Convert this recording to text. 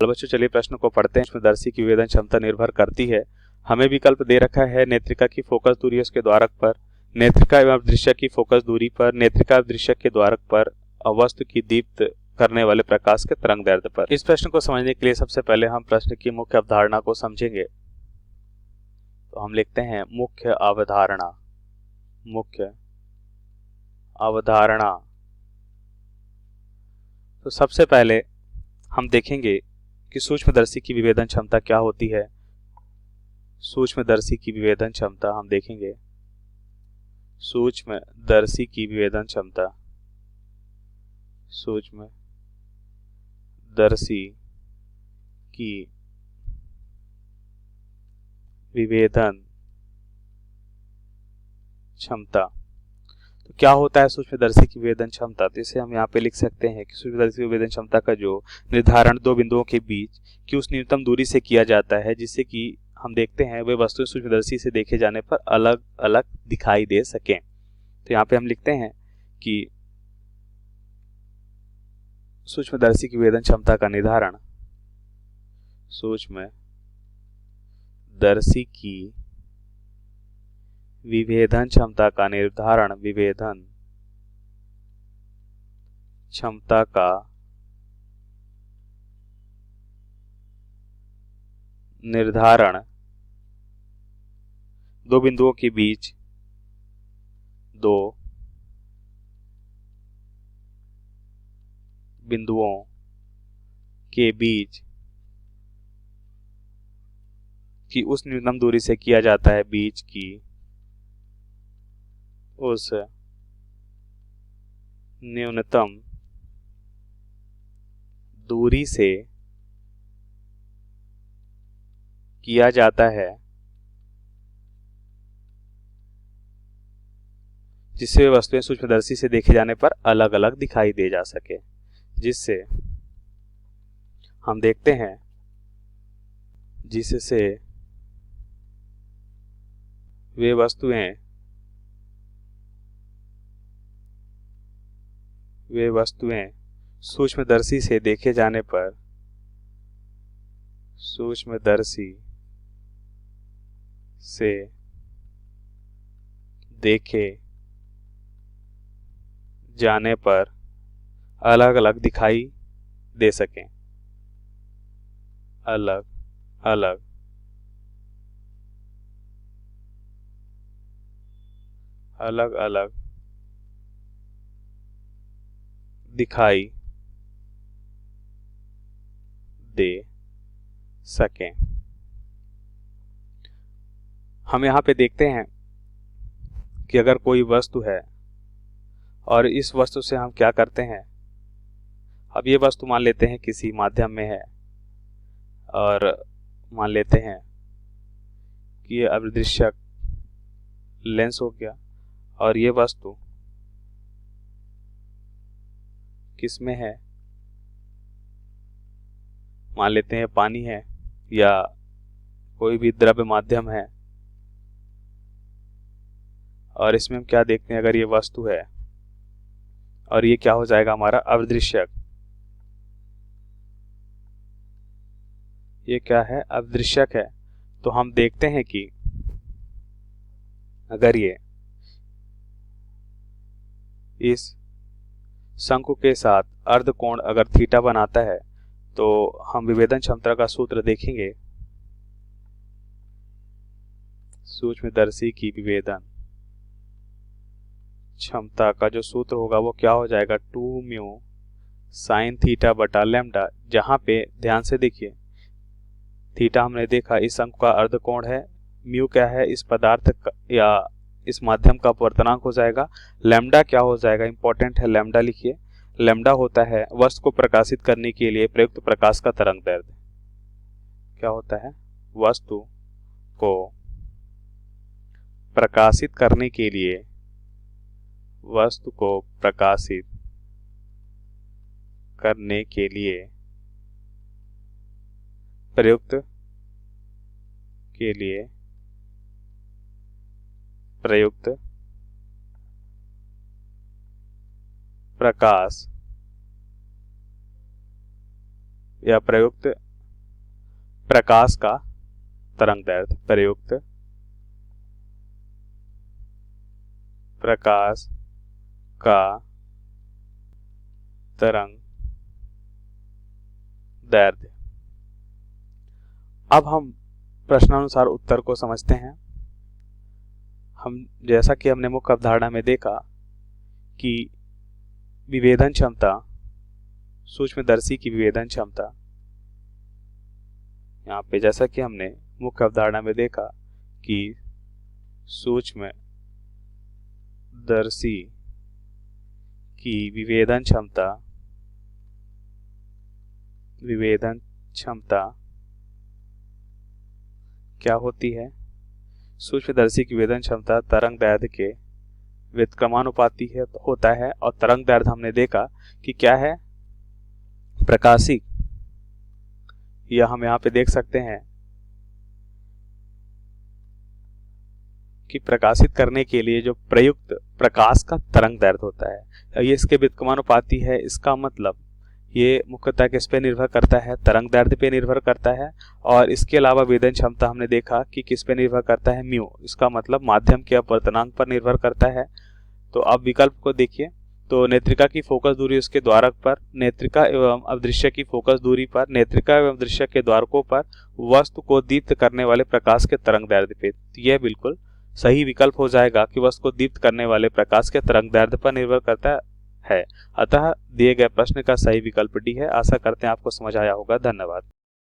बच्चों चलिए प्रश्न को पढ़ते हैं। सूक्ष्मदर्शी की विवेदन क्षमता निर्भर करती है। हमें विकल्प दे रखा है नेत्रिका की फोकस दूरी उसके द्वारक पर, नेत्रिका एवं दृश्य की फोकस दूरी पर, नेत्रिका एवं दृश्य के द्वारक पर, वस्तु की दीप्त करने वाले प्रकाश के तरंग दैर्ध्य पर। इस प्रश्न को समझने के लिए सबसे पहले हम प्रश्न की मुख्य अवधारणा को समझेंगे। तो हम लिखते हैं मुख्य अवधारणा। मुख्य अवधारणा। तो सबसे पहले हम देखेंगे कि सूक्ष्मदर्शी की विवेदन क्षमता क्या होती है। सूक्ष्मदर्शी की विवेदन क्षमता हम देखेंगे। सूक्ष्मदर्शी की विवेदन क्षमता, सूक्ष्मदर्शी की विवेदन क्षमता। तो क्या होता है सूक्ष्मदर्शी की विवेदन क्षमता? तो इसे हम यहाँ पे लिख सकते हैं कि सूक्ष्मदर्शी की विवेदन क्षमता का जो निर्धारण दो बिंदुओं के बीच की उस न्यूनतम दूरी से किया जाता है जिससे कि हम देखते हैं वे वस्तुएं सूक्ष्मदर्शी से देखे जाने पर अलग अलग दिखाई दे सकें। तो यहाँ पे हम लिखते हैं कि सूक्ष्मदर्शी की विवेदन क्षमता का निर्धारण, सूक्ष्मदर्शी की विभेदन क्षमता का निर्धारण, विभेदन क्षमता का निर्धारण दो बिंदुओं के बीच, दो बिंदुओं के बीच की उस न्यूनतम दूरी से किया जाता है, बीच की उस न्यूनतम दूरी से किया जाता है जिससे वे वस्तुएं सूक्ष्मदर्शी से देखे जाने पर अलग अलग दिखाई दे जा सके। जिससे हम देखते हैं जिससे वे वस्तुएं सूक्ष्मदर्शी से देखे जाने पर, सूक्ष्मदर्शी से देखे जाने पर अलग अलग दिखाई दे सकें, अलग अलग अलग अलग दिखाई दे सकें। हम यहाँ पे देखते हैं कि अगर कोई वस्तु है और इस वस्तु से हम क्या करते हैं, अब ये वस्तु मान लेते हैं किसी माध्यम में है और मान लेते हैं कि ये अभिदृश्यक लेंस हो गया और ये वस्तु किसमें है, मान लेते हैं पानी है या कोई भी द्रव्य माध्यम है और इसमें हम क्या देखते हैं, अगर ये वस्तु है और ये क्या हो जाएगा हमारा अभिदृश्यक, ये क्या है अभिदृश्यक है। तो हम देखते हैं कि अगर ये इस शंकु के साथ अर्धकोण अगर थीटा बनाता है तो हम विभेदन क्षमता का सूत्र देखेंगे। सूक्ष्मदर्शी की विभेदन क्षमता का जो सूत्र होगा वो क्या हो जाएगा, 2 म्यू साइन थीटा बटा लैम्डा। जहां पे ध्यान से देखिए थीटा हमने देखा इस शंकु का अर्धकोण है, म्यू क्या है इस पदार्थ का या इस माध्यम का अपवर्तनांक हो जाएगा, लैम्डा क्या हो जाएगा, इंपॉर्टेंट है लैम्डा लिखिए, लैम्डा होता है वस्तु को प्रकाशित करने के लिए प्रयुक्त प्रकाश का तरंग दैर्ध्य। क्या होता है, वस्तु को प्रकाशित करने के लिए, वस्तु को प्रकाशित करने के लिए प्रयुक्त प्रकाश या प्रयुक्त प्रकाश का तरंग दैर्ध्य, प्रयुक्त प्रकाश का तरंग दैर्ध्य। अब हम प्रश्नानुसार उत्तर को समझते हैं। हम जैसा कि हमने मुख्य अवधारणा में देखा कि विभेदन क्षमता, सूक्ष्मदर्शी की विभेदन क्षमता, यहाँ पे जैसा कि हमने मुख्य अवधारणा में देखा कि सूक्ष्मदर्शी की विभेदन क्षमता क्या होती है? सूक्ष्मदर्शी की विभेदन क्षमता तरंग दैर्ध्य के व्युत्क्रमानुपाती होता है। और तरंग दैर्ध्य हमने देखा कि क्या है? प्रकाशिक, यह हम यहाँ पे देख सकते हैं कि प्रकाशित करने के लिए जो प्रयुक्त प्रकाश का तरंग दैर्ध्य होता है ये इसके व्युत्क्रमानुपाती है। इसका मतलब ये मुख्यतः किस पे निर्भर करता है? तरंग दैर्ध्य पे निर्भर करता है। और इसके अलावा विभेदन क्षमता हमने देखा कि किस पे निर्भर करता है? म्यू, इसका मतलब माध्यम के अपवर्तनांक पर निर्भर करता है। तो अब विकल्प को देखिए, तो नेत्रिका की फोकस दूरी उसके द्वारक पर, नेत्रिका एवं अदृश्य की फोकस दूरी पर, नेत्रिका एवं दृश्य के द्वारकों पर, वस्तु को दीप्त करने वाले प्रकाश के तरंग दैर्ध्य पे। यह बिल्कुल सही विकल्प हो जाएगा कि वस्तु को दीप्त करने वाले प्रकाश के तरंग दैर्ध्य पर निर्भर करता है। अतः दिए गए प्रश्न का सही विकल्प डी है। आशा करते हैं आपको समझ आया होगा। धन्यवाद।